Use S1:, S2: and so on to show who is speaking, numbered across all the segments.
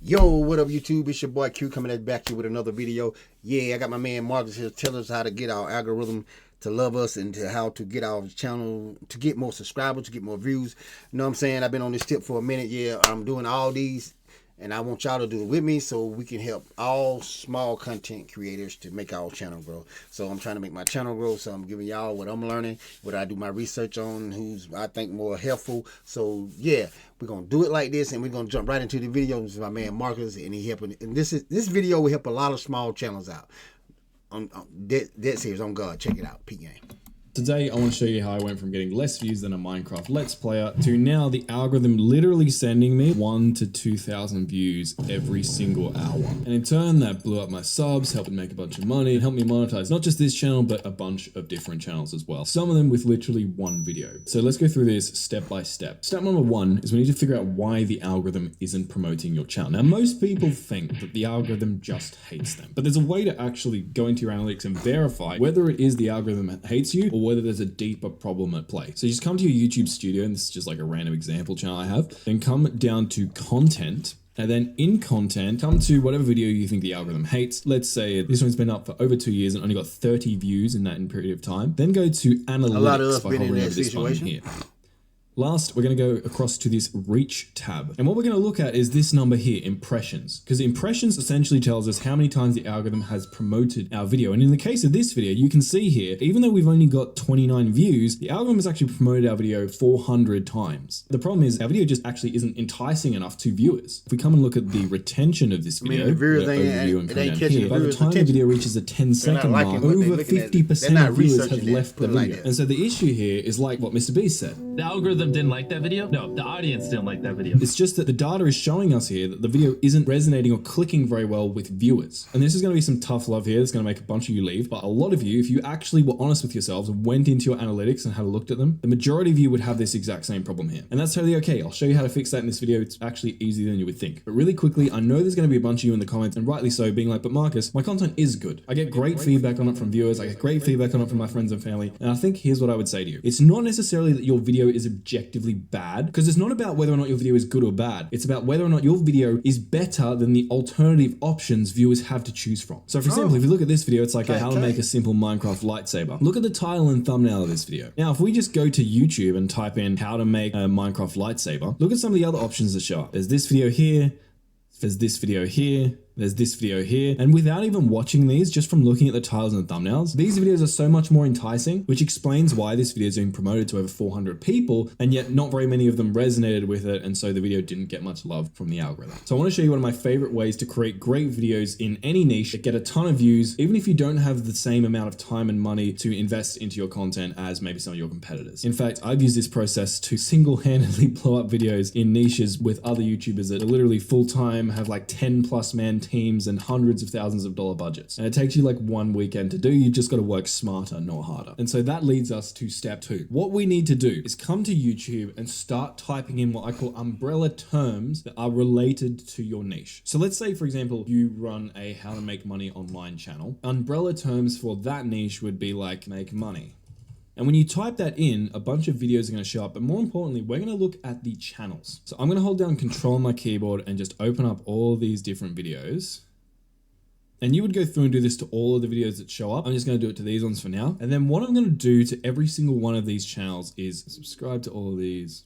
S1: Yo, what up YouTube? It's your boy Q coming back to you with another video. Yeah, I got my man Marcus here telling us how to get our algorithm to love us and to how to get our channel to get more subscribers, to get more views. You know what I'm saying? I've been on this tip for a minute. Yeah, I'm doing all these and I want y'all to do it with me so we can help all small content creators to make our channel grow. So I'm trying to make my channel grow, so I'm giving y'all what I'm learning, what I do my research on, who's I think more helpful. So yeah, we're gonna do it like this and we're gonna jump right into the video. This is my man Marcus and he helping, and this video will help a lot of small channels out. On dead serious, on God, check it out. Peak game.
S2: Today, I want to show you how I went from getting less views than a Minecraft Let's Player to now the algorithm literally sending me 1,000 to 2,000 views every single hour. And in turn, that blew up my subs, helped me make a bunch of money, and helped me monetize not just this channel, but a bunch of different channels as well. Some of them with literally one video. So let's go through this step by step. Step number one is we need to figure out why the algorithm isn't promoting your channel. Now, most people think that the algorithm just hates them, but there's a way to actually go into your analytics and verify whether it is the algorithm that hates you or whether there's a deeper problem at play. So you just come to your YouTube studio, and this is just like a random example channel I have, then come down to content, and then in content, come to whatever video you think the algorithm hates. Let's say this one's been up for over 2 years and only got 30 views in that period of time. Then go to analytics. A lot of us been in that situation. Here. Last, we're going to go across to this reach tab. And what we're going to look at is this number here, impressions. Because impressions essentially tells us how many times the algorithm has promoted our video. And in the case of this video, you can see here, even though we've only got 29 views, the algorithm has actually promoted our video 400 times. The problem is our video just actually isn't enticing enough to viewers. If we come and look at the retention of this video, by the time the video reaches the 10-second mark, over 50% of viewers have left the video. And so the issue here is like what Mr. Beast said.
S3: The algorithm didn't like that video? No, the audience didn't like that video.
S2: It's just that the data is showing us here that the video isn't resonating or clicking very well with viewers. And this is going to be some tough love here. It's going to make a bunch of you leave. But a lot of you, if you actually were honest with yourselves and went into your analytics and had a look at them, the majority of you would have this exact same problem here. And that's totally okay. I'll show you how to fix that in this video. It's actually easier than you would think. But really quickly, I know there's going to be a bunch of you in the comments, and rightly so, being like, but Marcus, my content is good. I get great feedback on it from viewers. I get great feedback on it from my friends and family. And I think here's what I would say to you. It's not necessarily that your video is objectively bad, because it's not about whether or not your video is good or bad. It's about whether or not your video is better than the alternative options viewers have to choose from. So for example, if you look at this video, it's like how to make a simple Minecraft lightsaber. Look at the title and thumbnail of this video. Now, if we just go to YouTube and type in how to make a Minecraft lightsaber, look at some of the other options that show up. There's this video here, there's this video here, there's this video here, and without even watching these, just from looking at the titles and the thumbnails, these videos are so much more enticing, which explains why this video is being promoted to over 400 people, and yet not very many of them resonated with it, and so the video didn't get much love from the algorithm. So I want to show you one of my favorite ways to create great videos in any niche that get a ton of views, even if you don't have the same amount of time and money to invest into your content as maybe some of your competitors. In fact, I've used this process to single-handedly blow up videos in niches with other YouTubers that are literally full-time, have like 10+ man teams and hundreds of thousands of dollar budgets. And it takes you like one weekend to do. You just got to work smarter, not harder. And so that leads us to step two. What we need to do is come to YouTube and start typing in what I call umbrella terms that are related to your niche. So let's say, for example, you run a how to make money online channel. Umbrella terms for that niche would be like make money. And when you type that in, a bunch of videos are going to show up. But more importantly, we're going to look at the channels. So I'm going to hold down Control on my keyboard and just open up all these different videos. And you would go through and do this to all of the videos that show up. I'm just going to do it to these ones for now. And then what I'm going to do to every single one of these channels is subscribe to all of these.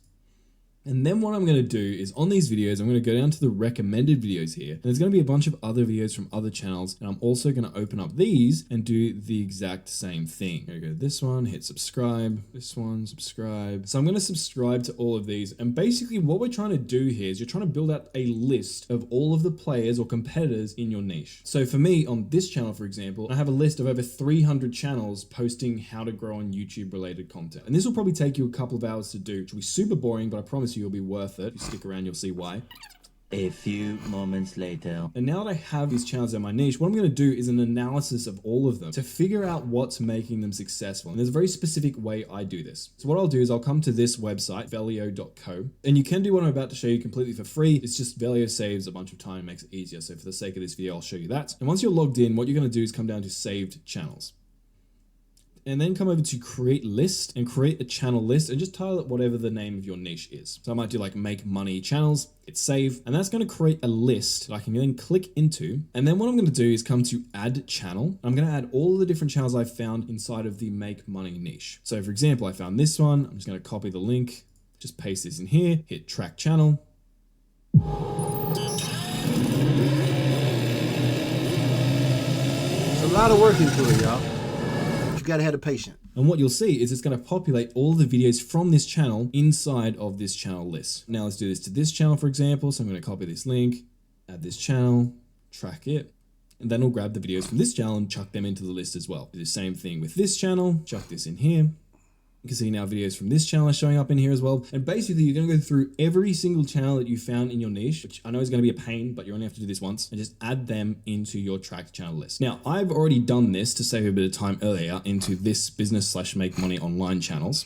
S2: And then what I'm going to do is on these videos, I'm going to go down to the recommended videos here. And there's going to be a bunch of other videos from other channels. And I'm also going to open up these and do the exact same thing. I'm going to go this one, hit subscribe, this one, subscribe. So I'm going to subscribe to all of these. And basically what we're trying to do here is you're trying to build out a list of all of the players or competitors in your niche. So for me on this channel, for example, I have a list of over 300 channels posting how to grow on YouTube related content. And this will probably take you a couple of hours to do, which will be super boring, but I promise you'll be worth it. If you stick around, you'll see why.
S4: A few moments later.
S2: And now that I have these channels in my niche, what I'm going to do is an analysis of all of them to figure out what's making them successful. And there's a very specific way I do this. So what I'll do is I'll come to this website, Velio.co, and you can do what I'm about to show you completely for free. It's just Velio saves a bunch of time and makes it easier. So for the sake of this video, I'll show you that. And once you're logged in, what you're going to do is come down to saved channels. and then come over to create list and create a channel list and just title it whatever the name of your niche is. So I might do like make money channels, hit save, and that's going to create a list that I can then click into. And then what I'm going to do is come to add channel. I'm going to add all of the different channels I've found inside of the make money niche. So for example, I found this one. I'm just going to copy the link, just paste this in here, hit track channel.
S1: It's a lot of work into it, y'all. You gotta have the patience.
S2: And what you'll see is it's going to populate all the videos from this channel inside of this channel list. Now let's do this to this channel, for example. So I'm going to copy this link, add this channel, track it, and then we'll grab the videos from this channel and chuck them into the list as well. Do the same thing with this channel, chuck this in here. You can see now videos from this channel are showing up in here as well. And basically you're going to go through every single channel that you found in your niche, which I know is going to be a pain, but you only have to do this once, and just add them into your tracked channel list. Now, I've already done this to save a bit of time earlier into this business/make money online channels.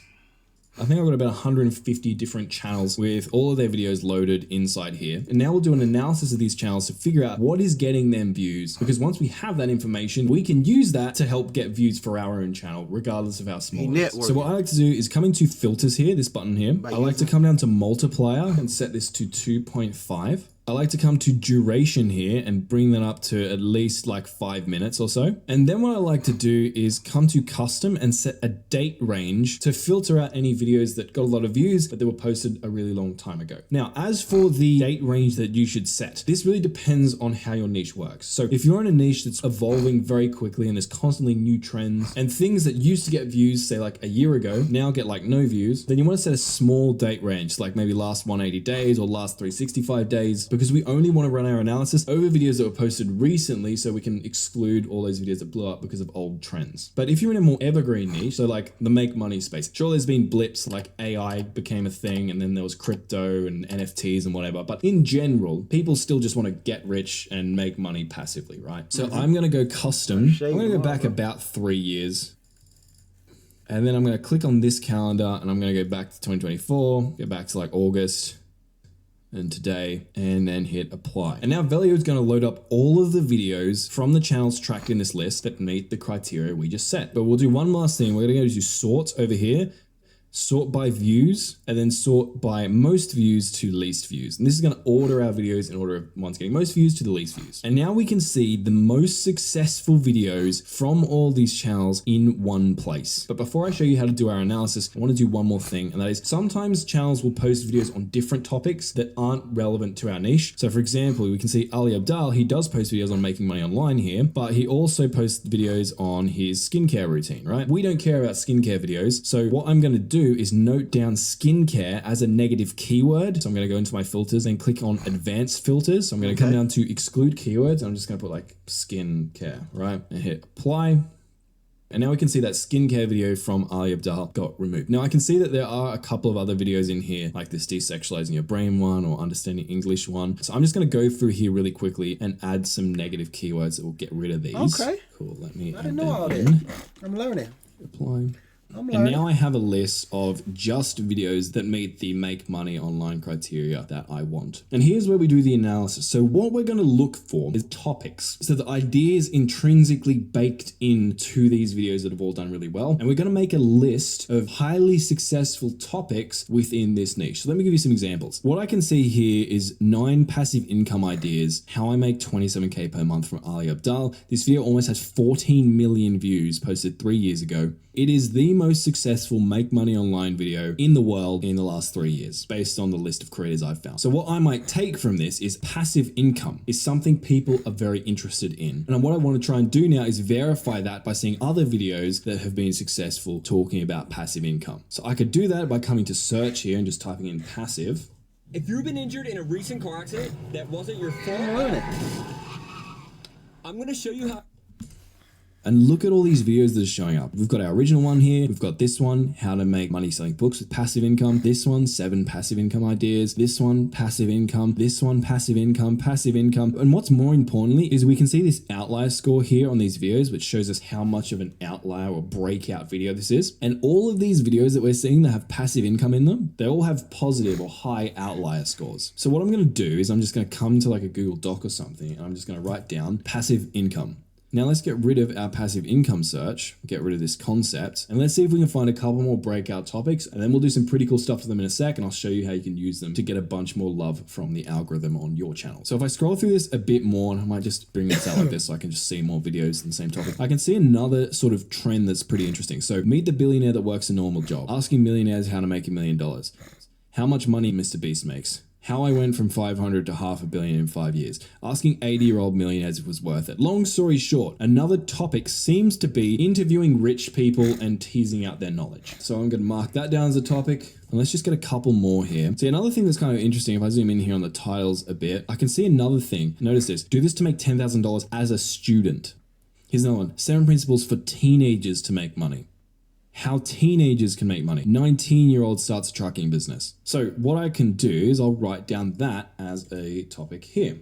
S2: I think I've got about 150 different channels with all of their videos loaded inside here. And now we'll do an analysis of these channels to figure out what is getting them views. Because once we have that information, we can use that to help get views for our own channel, regardless of how small it is. So what I like to do is come into filters here, this button here. I like to come down to multiplier and set this to 2.5. I like to come to duration here and bring that up to at least like 5 minutes or so. And then what I like to do is come to custom and set a date range to filter out any videos that got a lot of views, but they were posted a really long time ago. Now, as for the date range that you should set, this really depends on how your niche works. So if you're in a niche that's evolving very quickly and there's constantly new trends and things that used to get views, say like a year ago, now get like no views, then you want to set a small date range, like maybe last 180 days or last 365 days, because we only want to run our analysis over videos that were posted recently so we can exclude all those videos that blew up because of old trends. But if you're in a more evergreen niche, so like the make money space, sure there's been blips like AI became a thing and then there was crypto and NFTs and whatever, but in general, people still just want to get rich and make money passively, right? So I'm going to go custom. I'm going to go back about 3 years. And then I'm going to click on this calendar and I'm going to go back to 2024, go back to like August and today, and then hit apply. And now Velio is going to load up all of the videos from the channels tracked in this list that meet the criteria we just set. But we'll do one last thing. We're going to go to sort over here, sort by views, and then sort by most views to least views. And this is going to order our videos in order of one's getting most views to the least views. And now we can see the most successful videos from all these channels in one place. But before I show you how to do our analysis, I want to do one more thing, and that is sometimes channels will post videos on different topics that aren't relevant to our niche. So for example, we can see Ali Abdaal, he does post videos on making money online here, but he also posts videos on his skincare routine, right? We don't care about skincare videos. So what I'm going to do is note down skincare as a negative keyword. So I'm going to go into my filters and click on advanced filters. So I'm going to come down to exclude keywords. I'm just going to put like skincare, right? And hit apply. And now we can see that skincare video from Ali Abdaal got removed. Now I can see that there are a couple of other videos in here, like this desexualizing your brain one or understanding English one. So I'm just going to go through here really quickly and add some negative keywords that will get rid of these.
S1: Okay.
S2: Cool. Let me
S1: I didn't know all that. I'm learning.
S2: Apply. And now I have a list of just videos that meet the make money online criteria that I want. And here's where we do the analysis. So what we're going to look for is topics. So the ideas intrinsically baked into these videos that have all done really well. And we're going to make a list of highly successful topics within this niche. So let me give you some examples. What I can see here is 9 passive income ideas, how I make 27K per month from Ali Abdaal. This video almost has 14 million views posted 3 years ago. It is the most successful make money online video in the world in the last 3 years, based on the list of creators I've found. So what I might take from this is passive income is something people are very interested in. And what I want to try and do now is verify that by seeing other videos that have been successful talking about passive income. So I could do that by coming to search here and just typing in passive.
S5: If you've been injured in a recent car accident that wasn't your fault, I'm going to show you how.
S2: And look at all these videos that are showing up. We've got our original one here. We've got this one, how to make money selling books with passive income. This one, 7 passive income ideas. This one, passive income. This one, passive income, passive income. And what's more importantly is we can see this outlier score here on these videos, which shows us how much of an outlier or breakout video this is. And all of these videos that we're seeing that have passive income in them, they all have positive or high outlier scores. So what I'm going to do is I'm just going to come to like a Google Doc or something, and I'm just going to write down passive income. Now let's get rid of our passive income search, get rid of this concept, and let's see if we can find a couple more breakout topics, and then we'll do some pretty cool stuff to them in a sec, and I'll show you how you can use them to get a bunch more love from the algorithm on your channel. So if I scroll through this a bit more, and I might just bring this out like this so I can just see more videos on the same topic, I can see another sort of trend that's pretty interesting. So meet the billionaire that works a normal job, asking millionaires how to make $1 million. How much money Mr. Beast makes. How I went from 500 to $500 million in 5 years. Asking 80-year-old millionaires if it was worth it. Long story short, another topic seems to be interviewing rich people and teasing out their knowledge. So I'm going to mark that down as a topic. And let's just get a couple more here. See, another thing that's kind of interesting, if I zoom in here on the titles a bit, I can see another thing. Notice this. Do this to make $10,000 as a student. Here's another one. 7 principles for teenagers to make money. How teenagers can make money. 19-year-old starts a trucking business. So what I can do is I'll write down that as a topic here.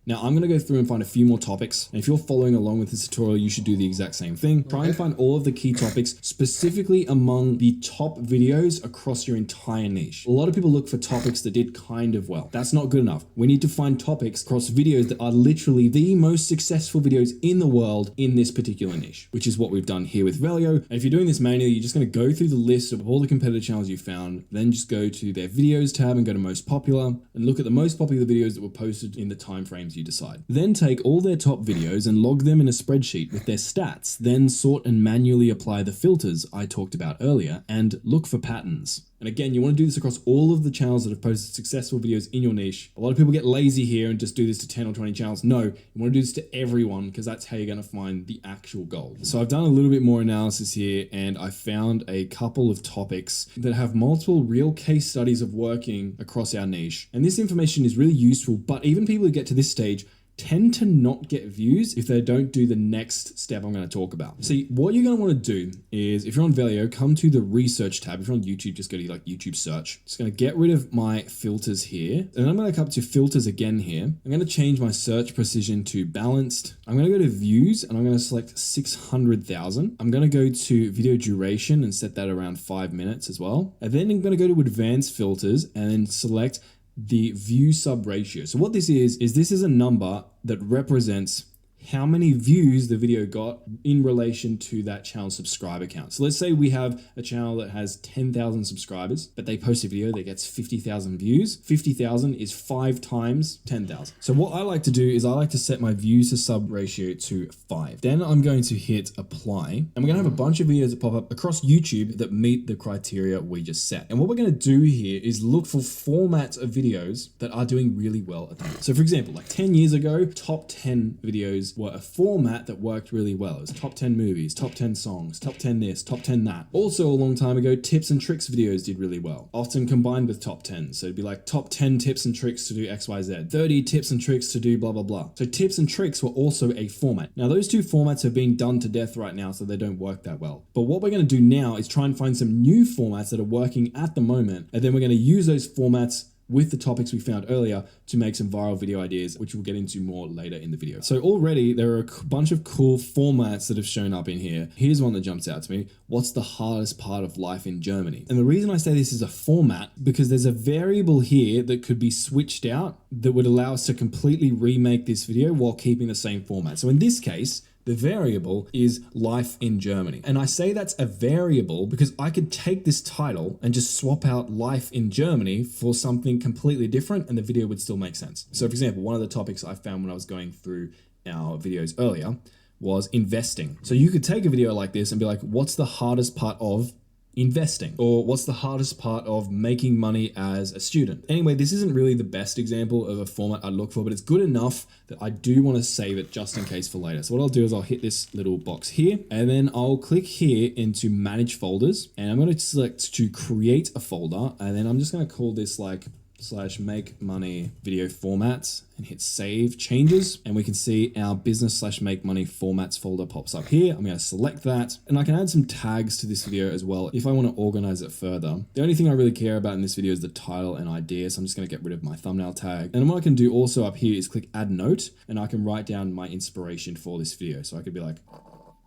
S2: Now I'm going to go through and find a few more topics. And if you're following along with this tutorial, you should do the exact same thing. Try and find all of the key topics specifically among the top videos across your entire niche. A lot of people look for topics that did kind of well. That's not good enough. We need to find topics across videos that are literally the most successful videos in the world in this particular niche, which is what we've done here with Velio. And if you're doing this manually, you're just going to go through the list of all the competitor channels you found, then just go to their videos tab and go to most popular and look at the most popular videos that were posted in the time frames you decide. Then take all their top videos and log them in a spreadsheet with their stats, then sort and manually apply the filters I talked about earlier and look for patterns. And again, you want to do this across all of the channels that have posted successful videos in your niche. A lot of people get lazy here and just do this to 10 or 20 channels. No, you want to do this to everyone because that's how you're going to find the actual gold. So I've done a little bit more analysis here and I found a couple of topics that have multiple real case studies of working across our niche. And this information is really useful, but even people who get to this stage tend to not get views if they don't do the next step I'm going to talk about. See, what you're going to want to do is, if you're on Velio, come to the research tab. If you're on YouTube, just go to like YouTube search. Just going to get rid of my filters here. And I'm going to come to filters again here. I'm going to change my search precision to balanced. I'm going to go to views and I'm going to select 600,000. I'm going to go to video duration and set that around 5 minutes as well. And then I'm going to go to advanced filters and then select the view sub ratio. So what this is this is a number that represents how many views the video got in relation to that channel subscriber count. So let's say we have a channel that has 10,000 subscribers, but they post a video that gets 50,000 views. 50,000 is 5 times 10,000. So what I like to do is I like to set my views to sub ratio to 5. Then I'm going to hit apply, and we're going to have a bunch of videos that pop up across YouTube that meet the criteria we just set. And what we're going to do here is look for formats of videos that are doing really well at the moment. So for example, like 10 years ago, top 10 videos were a format that worked really well. It was top 10 movies, top 10 songs, top 10 this, top 10 that. Also a long time ago, tips and tricks videos did really well, often combined with top 10. So it'd be like top 10 tips and tricks to do XYZ, 30 tips and tricks to do blah, blah, blah. So tips and tricks were also a format. Now those two formats have been done to death right now, so they don't work that well. But what we're going to do now is try and find some new formats that are working at the moment. And then we're going to use those formats with the topics we found earlier to make some viral video ideas, which we'll get into more later in the video. So already there are a bunch of cool formats that have shown up in here. Here's one that jumps out to me. What's the hardest part of life in Germany? And the reason I say this is a format, because there's a variable here that could be switched out that would allow us to completely remake this video while keeping the same format. So in this case, the variable is life in Germany. And I say that's a variable because I could take this title and just swap out life in Germany for something completely different and the video would still make sense. So for example, one of the topics I found when I was going through our videos earlier was investing. So you could take a video like this and be like, what's the hardest part of investing? Or what's the hardest part of making money as a student? Anyway, this isn't really the best example of a format I'd look for, but it's good enough that I do want to save it just in case for later. So what I'll do is I'll hit this little box here and then I'll click here into manage folders and I'm going to select to create a folder and then I'm just going to call this like /make money video formats and hit save changes. And we can see our business /make money formats folder pops up here. I'm going to select that and I can add some tags to this video as well if I want to organize it further. The only thing I really care about in this video is the title and idea. So I'm just going to get rid of my thumbnail tag. And what I can do also up here is click add note and I can write down my inspiration for this video. So I could be like,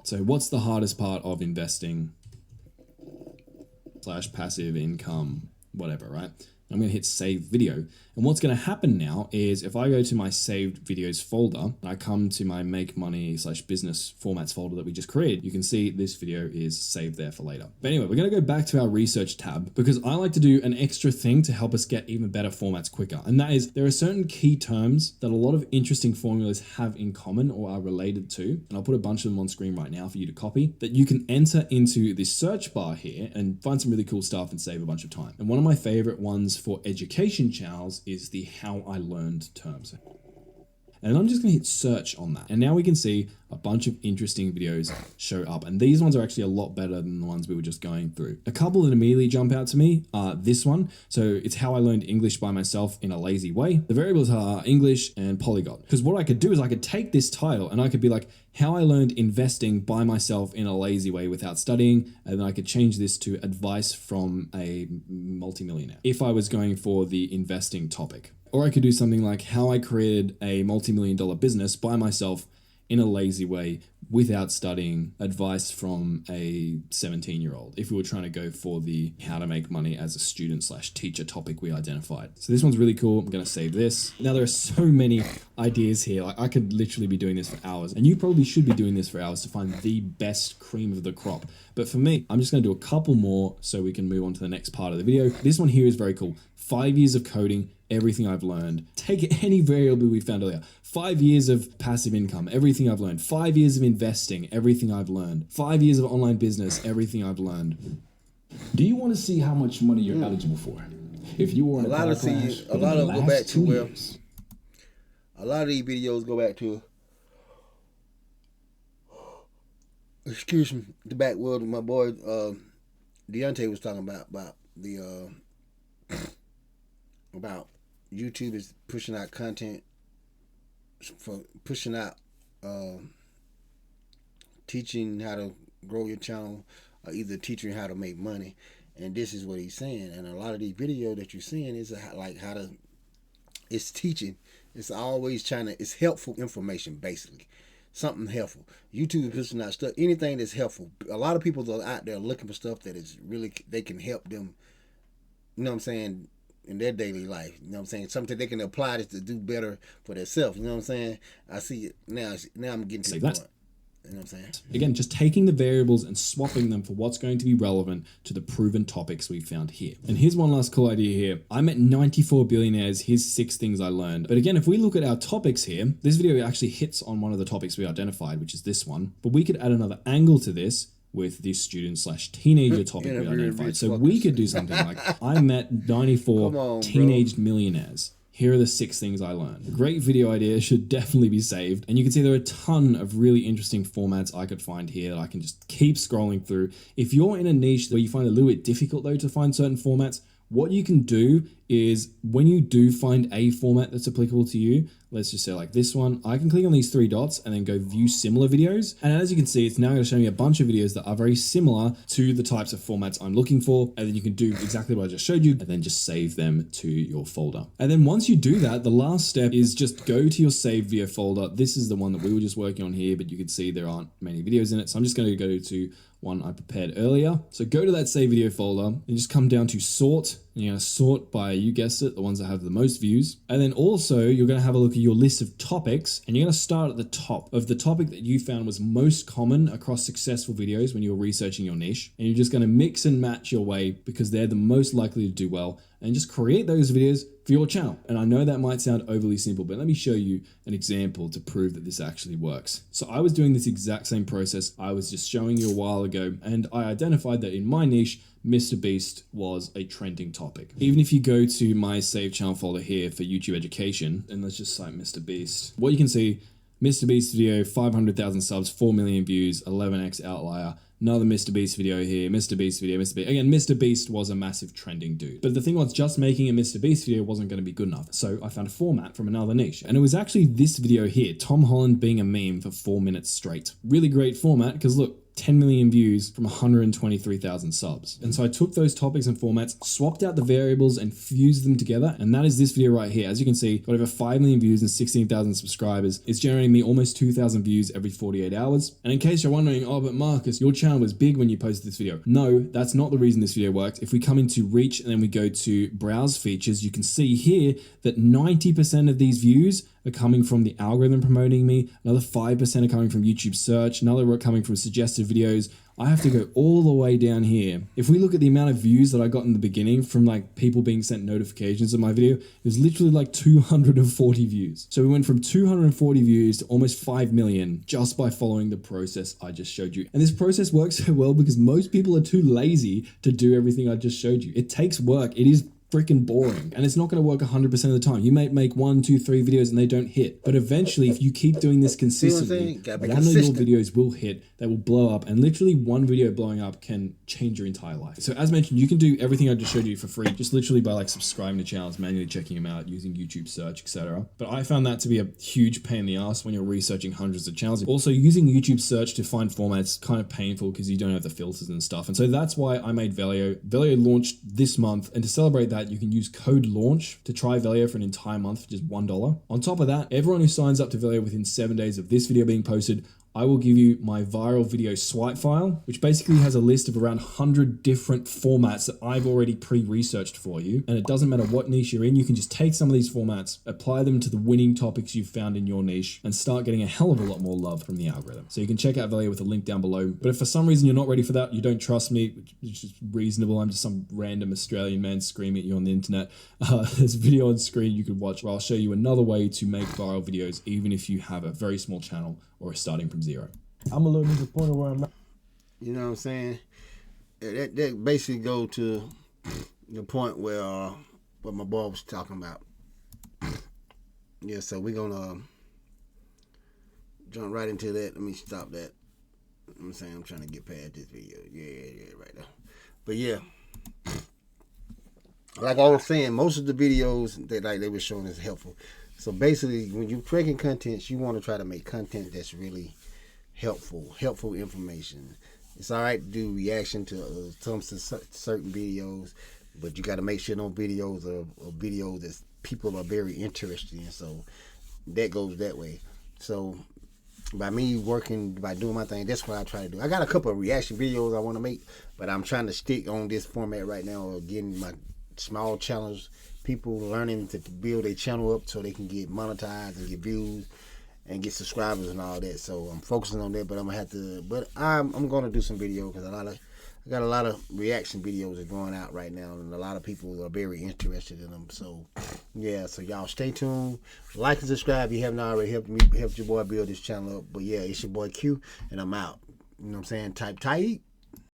S2: so what's the hardest part of investing /passive income, whatever, right? I'm going to hit save video. And what's going to happen now is if I go to my saved videos folder and I come to my make money / business formats folder that we just created, you can see this video is saved there for later. But anyway, we're going to go back to our research tab because I like to do an extra thing to help us get even better formats quicker. And that is there are certain key terms that a lot of interesting formulas have in common or are related to. And I'll put a bunch of them on screen right now for you to copy that you can enter into this search bar here and find some really cool stuff and save a bunch of time. And one of my favorite ones for education channels is the how I learned terms. And I'm just going to hit search on that. And now we can see a bunch of interesting videos show up. And these ones are actually a lot better than the ones we were just going through. A couple that immediately jump out to me are this one. So it's how I learned English by myself in a lazy way. The variables are English and polyglot. Because what I could do is I could take this title and I could be like, how I learned investing by myself in a lazy way without studying. And then I could change this to advice from a multimillionaire if I was going for the investing topic. Or I could do something like how I created a multi-million-dollar business by myself in a lazy way without studying, advice from a 17-year-old if we were trying to go for the how to make money as a student / teacher topic we identified. So this one's really cool. I'm going to save this. Now there are so many ideas here. Like I could literally be doing this for hours, and you probably should be doing this for hours to find the best cream of the crop. But for me, I'm just going to do a couple more so we can move on to the next part of the video. This one here is very cool. 5 years of coding, everything I've learned. Take any variable we found earlier. 5 years of passive income, everything I've learned. 5 years of investing, everything I've learned. 5 years of online business, everything I've learned.
S6: Do you want to see how much money you're eligible for? If you were in a lot of these
S1: videos go back to excuse me, the back world my boy Deontay was talking about the about YouTube is pushing out content for pushing out teaching how to grow your channel or either teaching how to make money, and this is what he's saying. And a lot of these videos that you're seeing is like how to, it's teaching, it's always trying to, it's helpful information, basically something helpful. YouTube is pushing out stuff, anything that's helpful. A lot of people are out there looking for stuff that is really, they can help them, you know what I'm saying, in their daily life. You know what I'm saying? Something they can apply to do better for themselves. You know what I'm saying? I see it now. Now I'm getting to the point. You know what I'm saying?
S2: Again, just taking the variables and swapping them for what's going to be relevant to the proven topics we found here. And here's one last cool idea here. I met 94 billionaires. Here's 6 things I learned. But again, if we look at our topics here, this video actually hits on one of the topics we identified, which is this one. But we could add another angle to this with this student / teenager topic we identified. So we could do something like, I met 94 teenage millionaires. Here are the 6 things I learned. Great video idea, should definitely be saved. And you can see there are a ton of really interesting formats I could find here that I can just keep scrolling through. If you're in a niche where you find it a little bit difficult though to find certain formats, what you can do is when you do find a format that's applicable to you, let's just say like this one, I can click on these 3 dots and then go view similar videos. And as you can see, it's now going to show me a bunch of videos that are very similar to the types of formats I'm looking for. And then you can do exactly what I just showed you and then just save them to your folder. And then once you do that, the last step is just go to your save video folder. This is the one that we were just working on here, but you can see there aren't many videos in it. So I'm just going to go to one I prepared earlier. So go to that save video folder and just come down to sort. And you're going to sort by, you guessed it, the ones that have the most views. And then also you're going to have a look at your list of topics and you're going to start at the top of the topic that you found was most common across successful videos when you're researching your niche. And you're just going to mix and match your way because they're the most likely to do well, and just create those videos for your channel. And I know that might sound overly simple, but let me show you an example to prove that this actually works. So I was doing this exact same process I was just showing you a while ago, and I identified that in my niche, Mr. Beast was a trending topic. Even if you go to my save channel folder here for YouTube education, and let's just cite Mr. Beast, what you can see, Mr. Beast video, 500,000 subs, 4 million views, 11x outlier. Another Mr. Beast video here, Mr. Beast video, Mr. Beast. Again, Mr. Beast was a massive trending dude. But the thing was, just making a Mr. Beast video wasn't going to be good enough. So I found a format from another niche. And it was actually this video here, Tom Holland being a meme for 4 minutes straight. Really great format, because look, 10 million views from 123,000 subs. And so I took those topics and formats, swapped out the variables and fused them together. And that is this video right here. As you can see, got over 5 million views and 16,000 subscribers. It's generating me almost 2,000 views every 48 hours. And in case you're wondering, oh, but Marcus, your channel was big when you posted this video. No, that's not the reason this video worked. If we come into reach and then we go to browse features, you can see here that 90% of these views are coming from the algorithm promoting me. Another 5% are coming from YouTube search. Another are coming from suggested videos. I have to go all the way down here. If we look at the amount of views that I got in the beginning from like people being sent notifications of my video, it was literally like 240 views. So we went from 240 views to almost 5 million just by following the process I just showed you. And this process works so well because most people are too lazy to do everything I just showed you. It takes work. It is freaking boring, and it's not going to work 100% of the time. You may make 1, 2, 3 videos and they don't hit, but eventually if you keep doing this consistently, one of your videos will hit, they will blow up, and literally one video blowing up can change your entire life. So as mentioned, you can do everything I just showed you for free, just literally by like subscribing to channels, manually checking them out, using YouTube search, etc. But I found that to be a huge pain in the ass when you're researching hundreds of channels. Also, using YouTube search to find formats kind of painful because you don't have the filters and stuff. And so that's why I made Velio. Velio launched this month, and to celebrate that, you can use code LAUNCH to try Velio for an entire month for just $1. On top of that, everyone who signs up to Velio within 7 days of this video being posted, I will give you my viral video swipe file, which basically has a list of around 100 different formats that I've already pre-researched for you. And it doesn't matter what niche you're in, you can just take some of these formats, apply them to the winning topics you've found in your niche, and start getting a hell of a lot more love from the algorithm. So you can check out Velio with a link down below. But if for some reason you're not ready for that, you don't trust me, which is reasonable, I'm just some random Australian man screaming at you on the internet, there's a video on screen you could watch where I'll show you another way to make viral videos, even if you have a very small channel or starting from zero.
S7: I'm a little disappointed where I'm at.
S1: You know what I'm saying? That basically go to the point where what my boy was talking about. Yeah, so we're gonna jump right into that. Let me stop that. I'm saying I'm trying to get past this video. Yeah, right there. But yeah, like I was saying, most of the videos that like they were showing is helpful. So basically, when you're creating content, you want to try to make content that's really helpful information. It's all right to do reaction to some certain videos, but you got to make sure those videos are videos that people are very interested in. So that goes that way. So by me working, by doing my thing, that's what I try to do. I got a couple of reaction videos I want to make, but I'm trying to stick on this format right now of getting my small channels, people learning to build their channel up so they can get monetized and get views and get subscribers and all that. So I'm focusing on that, but I'm gonna have to. But I'm gonna do some video because I got a lot of reaction videos that are going out right now, and a lot of people are very interested in them. So yeah, so y'all stay tuned, like and subscribe. If you haven't already, helped your boy build this channel up. But yeah, it's your boy Q, and I'm out. You know what I'm saying? Type tight.